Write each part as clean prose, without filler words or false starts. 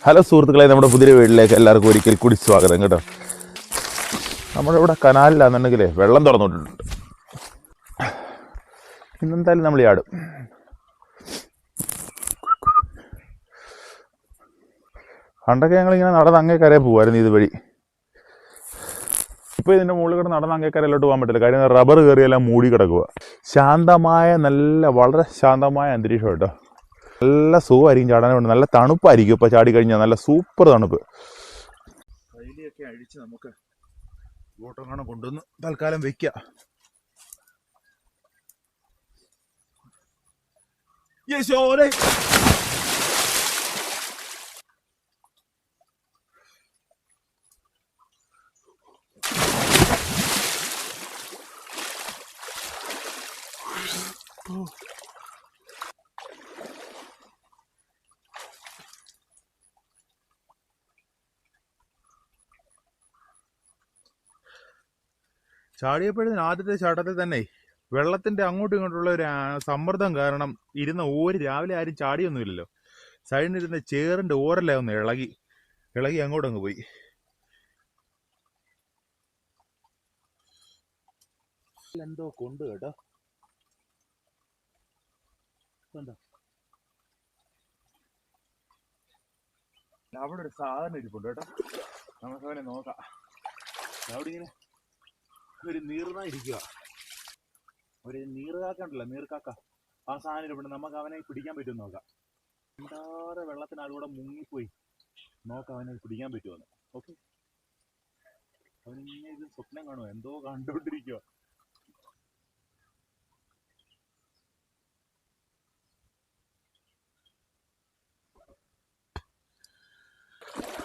Hello സുഹൃത്തുക്കളെ, നമ്മുടെ പുതിയ വീട്ടിലേക്ക് എല്ലാവർക്കും ഒരിക്കൽ കൂടി സ്വാഗതം കേട്ടോ. നമ്മുടെ ഇവിടെ കനാലിലാണെന്നുണ്ടെങ്കിലേ വെള്ളം തുറന്നിട്ടുണ്ട്. ഇന്നെന്തായാലും നമ്മൾ ചാടും. പണ്ടൊക്കെ ഞങ്ങളിങ്ങനെ നടന്ന് അങ്ങേക്കരയെ പോകുമായിരുന്നു ഇതുവഴി. ഇപ്പോൾ ഇതിൻ്റെ മുകളിൽ കൂടെ നടന്ന് അങ്ങേക്കരയിലോട്ട് പോകാൻ പറ്റില്ല. കാര്യം റബ്ബർ കയറിയെല്ലാം മൂടി കിടക്കുക. ശാന്തമായ വളരെ ശാന്തമായ അന്തരീക്ഷം കേട്ടോ. നല്ല സുഖമായിരിക്കും ചാടാനുണ്ട്. നല്ല തണുപ്പായിരിക്കും. ഇപ്പോൾ ചാടി കഴിഞ്ഞാൽ നല്ല സൂപ്പർ തണുപ്പ്. കൈലിയൊക്കെ അഴിച്ച് നമുക്ക് ബോട്ടം കാണാൻ കൊണ്ടുവന്ന് തൽക്കാലം വെക്കാം. യേശോരേ, ചാടിയപ്പോഴത്തേന് ആദ്യത്തെ ചാട്ടത്തിൽ തന്നെ വെള്ളത്തിന്റെ അങ്ങോട്ടും ഇങ്ങോട്ടുള്ള ഒരു സമ്മർദ്ദം കാരണം രാവിലെ ആരും ചാടിയൊന്നുമില്ലല്ലോ. സൈഡിലിരുന്ന ചേറിന്റെ ഓരെല്ലാം ഒന്ന് ഇളകി അങ്ങോട്ടങ്ങ് പോയി. എന്തോ കൊണ്ട് കേട്ടോ. അവിടെ ഒരു സാധനം ഇരിപ്പുണ്ട് കേട്ടോ. നമുക്കവനെ നോക്കാം. അവിടെ ഇങ്ങനെ ഒരു നീർന്നായിരിക്കുക. ഒരു നീർക്കാക്ക ഉണ്ടല്ലോ, നീർക്കാക്ക. ആ സാധനം ഇരിപ്പുണ്ട്. നമുക്ക് അവനെ പിടിക്കാൻ പറ്റുമെന്ന് നോക്കാം. എന്താറെ വെള്ളത്തിനകത്തൂടെ മുങ്ങിപ്പോയി. നോക്കാം അവനെ പിടിക്കാൻ പറ്റുമെന്ന്. ഓക്കെ, അവനിങ്ങനെ ഇത് സ്വപ്നം കാണുമോ, എന്തോ കണ്ടോണ്ടിരിക്കുക.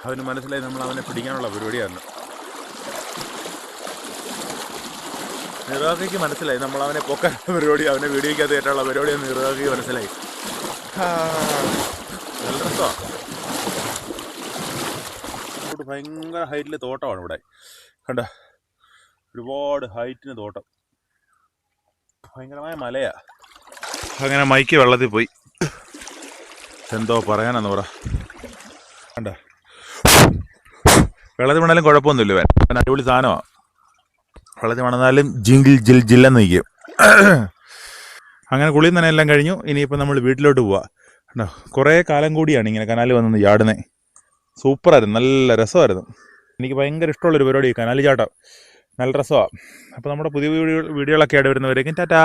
അവന് മനസ്സിലായി നമ്മൾ അവനെ പിടിക്കാനുള്ള പരിപാടിയായിരുന്നു. നിറാഖയ്ക്ക് മനസ്സിലായി നമ്മൾ അവനെ പൊക്കാൻ പരിപാടി, അവനെ വീഡിയോയ്ക്കകത്ത് കയറ്റാനുള്ള പരിപാടിയാണ് നിറാഖയ്ക്ക് മനസ്സിലായി. നല്ല രസമാണ്. ഇവിടെ ഭയങ്കര ഹൈറ്റിൽ തോട്ടമാണ് ഇവിടെ കണ്ട. ഒരുപാട് ഹൈറ്റിന് തോട്ടം, ഭയങ്കരമായ മലയാ. അങ്ങനെ മൈക്ക് വെള്ളത്തിൽ പോയി. എന്തോ പറയാനാന്ന് പറ. കണ്ട, വെള്ളത്തിൽ വീണാലും കുഴപ്പമൊന്നുമില്ല. അവൻ അടിപൊളി സാധനമാണ്. വെള്ളത്തിൽ വീണാലും ജില്ലെന്ന് നിൽക്കും. അങ്ങനെ കുളിയും തന്നെ എല്ലാം കഴിഞ്ഞു. ഇനിയിപ്പോൾ നമ്മൾ വീട്ടിലോട്ട് പോവാം. കണ്ടോ, കുറേ കാലം കൂടിയാണ് ഇങ്ങനെ കനാലിൽ വന്ന് ചാടുന്നത്. സൂപ്പറായിരുന്നു, നല്ല രസമായിരുന്നു. എനിക്ക് ഭയങ്കര ഇഷ്ടമുള്ളൊരു പരിപാടി കനാലി ചാട്ടം. നല്ല രസമാണ്. അപ്പോൾ നമ്മുടെ പുതിയ വീഡിയോകളൊക്കെ ആയിട്ട് വരുന്നവരേക്കും ടാറ്റാ.